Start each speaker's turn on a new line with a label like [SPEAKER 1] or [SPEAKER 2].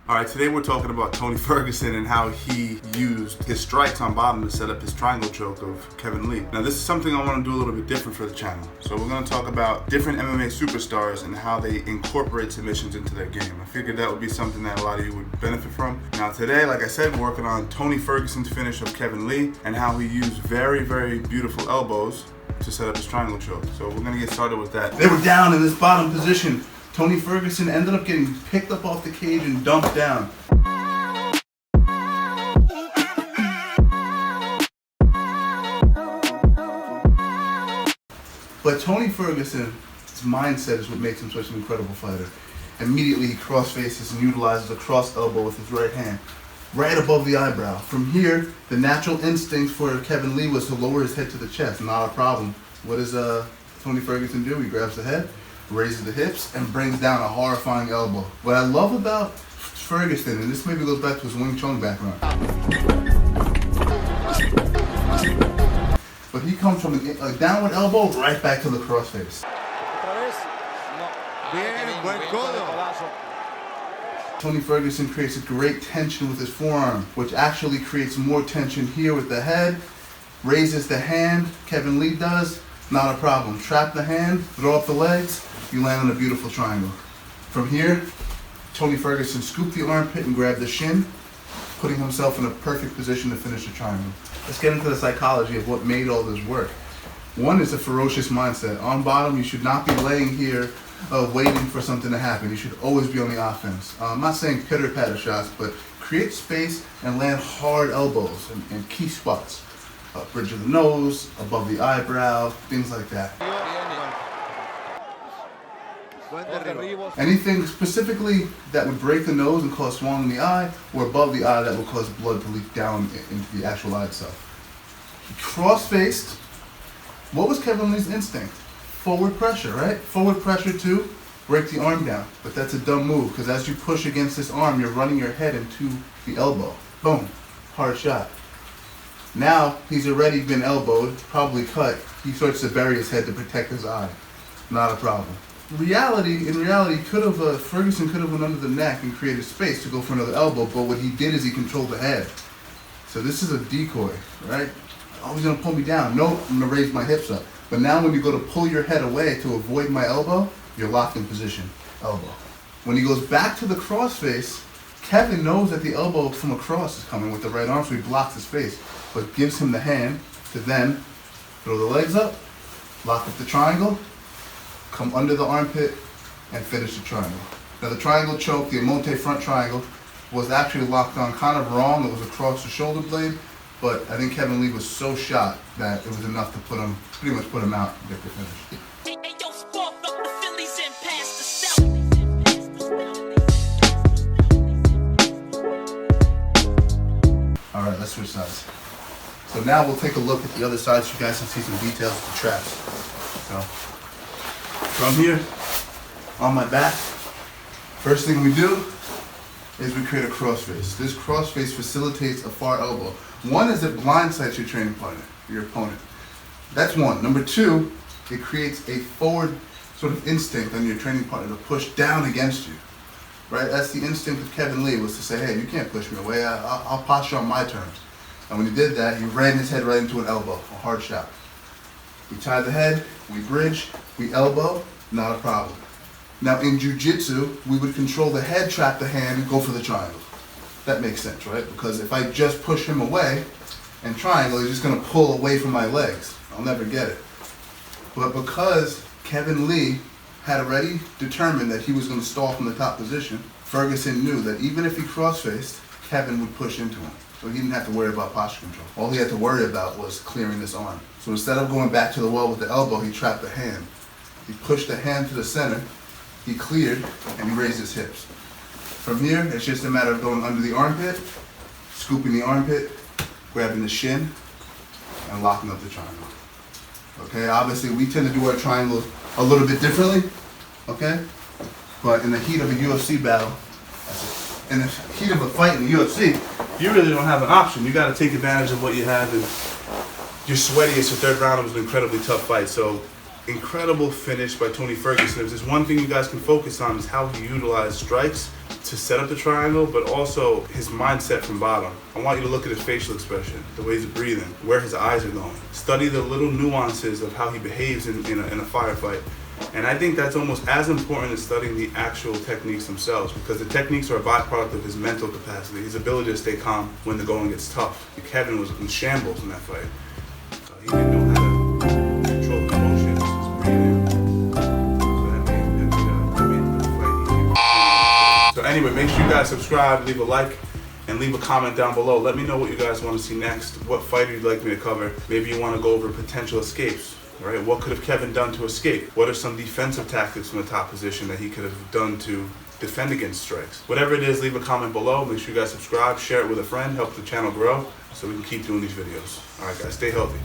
[SPEAKER 1] Alright, today we're talking about Tony Ferguson and how he used his strikes on bottom to set up his triangle choke of Kevin Lee. Now this is something I want to do a little bit different for the channel. So we're going to talk about different MMA superstars and how they incorporate submissions into their game. I figured that would be something that a lot of you would benefit from. Now today, like I said, we're working on Tony Ferguson's finish of Kevin Lee and how he used very, very beautiful elbows to set up his triangle choke. So we're going to get started with that. They were down in this bottom position. Tony Ferguson ended up getting picked up off the cage and dumped down. But Tony Ferguson's mindset is what makes him such an incredible fighter. Immediately he cross faces and utilizes a cross elbow with his right hand, right above the eyebrow. From here, the natural instinct for Kevin Lee was to lower his head to the chest, not a problem. What does Tony Ferguson do? He grabs the head, raises the hips, and brings down a horrifying elbow. What I love about Ferguson, and this maybe goes back to his Wing Chun background, but he comes from a downward elbow right back to the crossface. Tony Ferguson creates a great tension with his forearm, which actually creates more tension here with the head, raises the hand, Kevin Lee does, not a problem. Trap the hand, throw up the legs, you land on a beautiful triangle. From here, Tony Ferguson scooped the armpit and grabbed the shin, putting himself in a perfect position to finish the triangle. Let's get into the psychology of what made all this work. One is a ferocious mindset. On bottom, you should not be laying here waiting for something to happen. You should always be on the offense. I'm not saying pitter-patter shots, but create space and land hard elbows in key spots. Bridge of the nose, above the eyebrow, things like that. Anything specifically that would break the nose and cause swelling in the eye, or above the eye that would cause blood to leak down into the actual eye itself. Cross-faced, what was Kevin Lee's instinct? Forward pressure, right? Forward pressure to break the arm down. But that's a dumb move, because as you push against this arm, you're running your head into the elbow. Boom, hard shot. Now, he's already been elbowed, probably cut. He starts to bury his head to protect his eye. Not a problem. In reality, Ferguson could have went under the neck and created space to go for another elbow, but what he did is he controlled the head. So this is a decoy, right? Oh, he's gonna pull me down. Nope, I'm gonna raise my hips up. But now when you go to pull your head away to avoid my elbow, you're locked in position, elbow. When he goes back to the crossface, Kevin knows that the elbow from across is coming with the right arm, so he blocks his face, but gives him the hand to then throw the legs up, lock up the triangle, come under the armpit, and finish the triangle. Now the triangle choke, the Monte front triangle, was actually locked on kind of wrong. It was across the shoulder blade, but I think Kevin Lee was so shot that it was enough to pretty much put him out and get the finish. All right, let's switch sides. So now we'll take a look at the other side so you guys can see some details of the traps. So from here, on my back, first thing we do is we create a crossface. This crossface facilitates a far elbow. One is it blindsides your training partner, your opponent. That's one. Number two, it creates a forward sort of instinct on your training partner to push down against you. Right? That's the instinct of Kevin Lee, was to say, hey, you can't push me away, I'll posture on my terms. And when he did that, he ran his head right into an elbow, a hard shot. We tie the head, we bridge, we elbow, not a problem. Now in jiu-jitsu, we would control the head, trap the hand, and go for the triangle. That makes sense, right? Because if I just push him away and triangle, he's just gonna pull away from my legs. I'll never get it. But because Kevin Lee had already determined that he was gonna stall from the top position, Ferguson knew that even if he cross-faced, Kevin would push into him. So he didn't have to worry about posture control. All he had to worry about was clearing this arm. So instead of going back to the well with the elbow, he trapped the hand. He pushed the hand to the center, he cleared, and he raised his hips. From here, it's just a matter of going under the armpit, scooping the armpit, grabbing the shin and locking up the triangle. Okay, obviously we tend to do our triangles a little bit differently, okay? But in the heat of a UFC battle, in the heat of a fight in the UFC, you really don't have an option. You got to take advantage of what you have, and you're sweatiest. The third round was an incredibly tough fight. So, incredible finish by Tony Ferguson. If there's one thing you guys can focus on, is how he utilized strikes to set up the triangle, but also his mindset from bottom. I want you to look at his facial expression, the way he's breathing, where his eyes are going. Study the little nuances of how he behaves in a firefight. And I think that's almost as important as studying the actual techniques themselves, because the techniques are a byproduct of his mental capacity, his ability to stay calm when the going gets tough. Kevin was in shambles in that fight. He didn't know how to control his emotions, his breathing. So that made the fight easier. So anyway, make sure you guys subscribe, leave a like, and leave a comment down below. Let me know what you guys want to see next, what fighter you'd like me to cover. Maybe you want to go over potential escapes. Right? What could have Kevin done to escape? What are some defensive tactics from the top position that he could have done to defend against strikes? Whatever it is, leave a comment below. Make sure you guys subscribe, share it with a friend, help the channel grow so we can keep doing these videos. All right, guys, stay healthy.